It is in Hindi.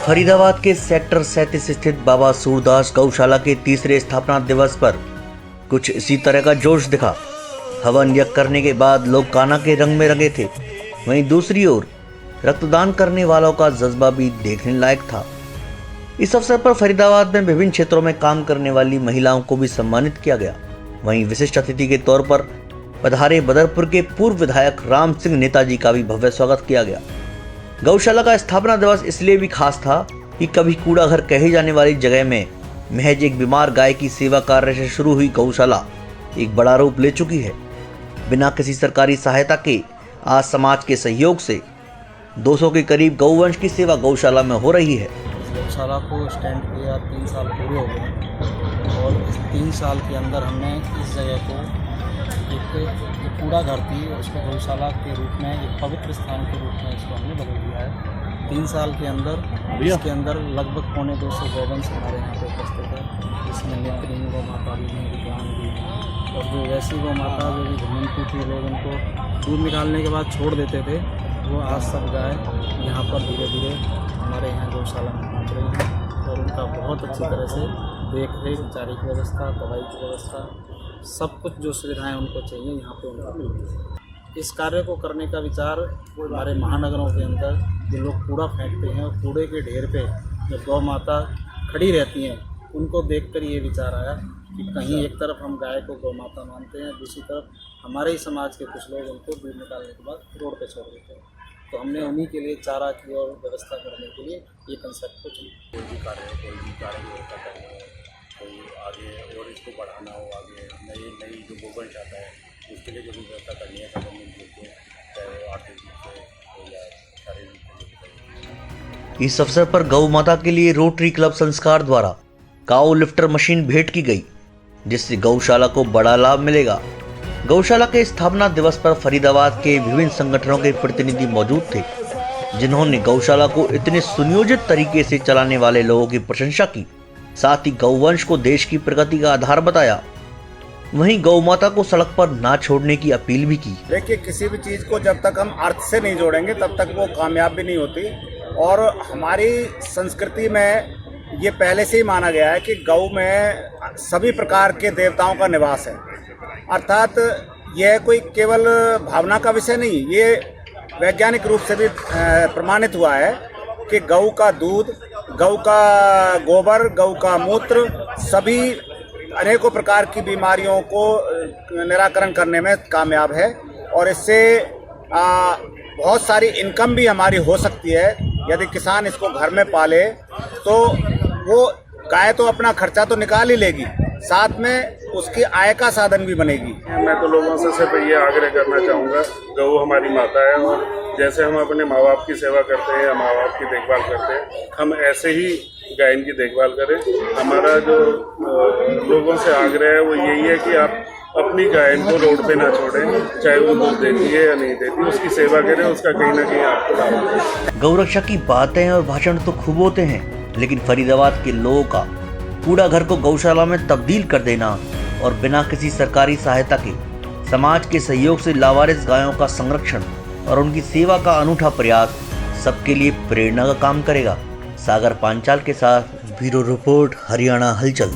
फरीदाबाद के सेक्टर 37 स्थित बाबा सूरदास गौशाला के तीसरे स्थापना दिवस पर कुछ इसी तरह का जोश दिखा। हवन यज्ञ करने के बाद लोग कान्हा के रंग में रंगे थे। वहीं दूसरी ओर रक्तदान करने वालों का जज्बा भी देखने लायक था। इस अवसर पर फरीदाबाद में विभिन्न क्षेत्रों में काम करने वाली महिलाओं को भी सम्मानित किया गया। वहीं विशिष्ट अतिथि के तौर पर पधारे बदरपुर के पूर्व विधायक राम सिंह नेताजी का भी भव्य स्वागत किया गया। गौशाला का स्थापना दिवस इसलिए भी खास था कि कभी कूड़ा घर कही जाने वाली जगह में महज एक बीमार गाय की सेवा कार्य से शुरू हुई गौशाला एक बड़ा रूप ले चुकी है। बिना किसी सरकारी सहायता के आज समाज के सहयोग से 200 के करीब गौवंश की सेवा गौशाला में हो रही है। गौशाला को स्टैंड किया 3 साल पूरे हो गए और इस 3 साल के अंदर हमने इस जगह को एक जो कूड़ा घर थी उसको गौशाला के रूप में एक पवित्र स्थान के रूप में इसको हमने बदल दिया है। 3 साल के अंदर इसके अंदर लगभग 250 गौवंश हमारे यहाँ पे उपस्थित है। इसमें नेत्रहीन गौ माता भी हैं, विकलांग भी हैं और जो वैसी गौ माता जो भी घुमंतु थी, लोग उनको दूध निकालने के बाद छोड़ देते थे, वो आज सब गाय यहाँ पर धीरे धीरे हमारे यहाँ गौशाला में पहुँच रही हैं और उनका बहुत अच्छी तरह से देख रेख, चारे की व्यवस्था, दवाई की व्यवस्था, सब कुछ जो सुविधाएं उनको चाहिए यहाँ पे उनको मिलती है। इस कार्य को करने का विचार हमारे महानगरों के अंदर जो लोग कूड़ा फेंकते हैं और कूड़े के ढेर पे जब गौ माता खड़ी रहती हैं उनको देखकर ये विचार आया कि कहीं एक तरफ हम गाय को गौ माता मानते हैं, दूसरी तरफ हमारे ही समाज के कुछ लोग उनको दूध निकालने के बाद रोड पे छोड़ देते हैं। तो हमने उन्हीं के लिए चारा की और व्यवस्था करने के लिए ये कंसेप्ट को चुना। कोई भी कार्य व्यवस्था करना हो, कोई आगे और इसको बढ़ाना हो, आगे नई जो गोवंश आता है उसके लिए जो भी व्यवस्था करनी है सब हम मिलकर के, चाहे वो आर्थिक रूप से हो या शारीरिक रूप से। इस अवसर पर गौ माता के लिए रोटरी क्लब संस्कार द्वारा काऊ लिफ्टर मशीन भेंट की गई, जिससे गौशाला को बड़ा लाभ मिलेगा। गौशाला के स्थापना दिवस पर फरीदाबाद के विभिन्न संगठनों के प्रतिनिधि मौजूद थे, जिन्होंने गौशाला को इतने सुनियोजित तरीके से चलाने वाले लोगों की प्रशंसा की। साथ ही गौवंश को देश की प्रगति का आधार बताया। वहीं गौ माता को सड़क पर ना छोड़ने की अपील भी की। देखिए, किसी भी चीज को जब तक हम अर्थ से नहीं जोड़ेंगे तब तक वो कामयाब भी नहीं होती। और हमारी संस्कृति में ये पहले से ही माना गया है कि गौ में सभी प्रकार के देवताओं का निवास है। अर्थात यह कोई केवल भावना का विषय नहीं, ये वैज्ञानिक रूप से भी प्रमाणित हुआ है कि गौ का दूध, गौ का गोबर, गौ का मूत्र सभी अनेकों प्रकार की बीमारियों को निराकरण करने में कामयाब है और इससे बहुत सारी इनकम भी हमारी हो सकती है। यदि किसान इसको घर में पाले तो वो गाय तो अपना खर्चा तो निकाल ही लेगी, साथ में उसकी आय का साधन भी बनेगी। मैं तो लोगों से सिर्फ ये आग्रह करना चाहूँगा, गौ हमारी माता है और जैसे हम अपने माँ बाप की सेवा करते हैं, माँ बाप की देखभाल करते हैं, हम ऐसे ही गाय की देखभाल करें। हमारा जो लोगों से आग्रह है वो यही है कि आप अपनी गाय को रोड पे ना छोड़ें, चाहे वो दूध देती है या नहीं देती, उसकी सेवा करें, उसका कहीं ना कहीं आपको लाभ होगा। गौरक्षा की बातें और भाषण तो खूब होते हैं, लेकिन फरीदाबाद के लोगों का कूड़ा घर को गौशाला में तब्दील कर देना और बिना किसी सरकारी सहायता के समाज के सहयोग से लावारिस गायों का संरक्षण और उनकी सेवा का अनूठा प्रयास सबके लिए प्रेरणा का काम करेगा। सागर पांचाल के साथ ब्यूरो रिपोर्ट, हरियाणा हलचल।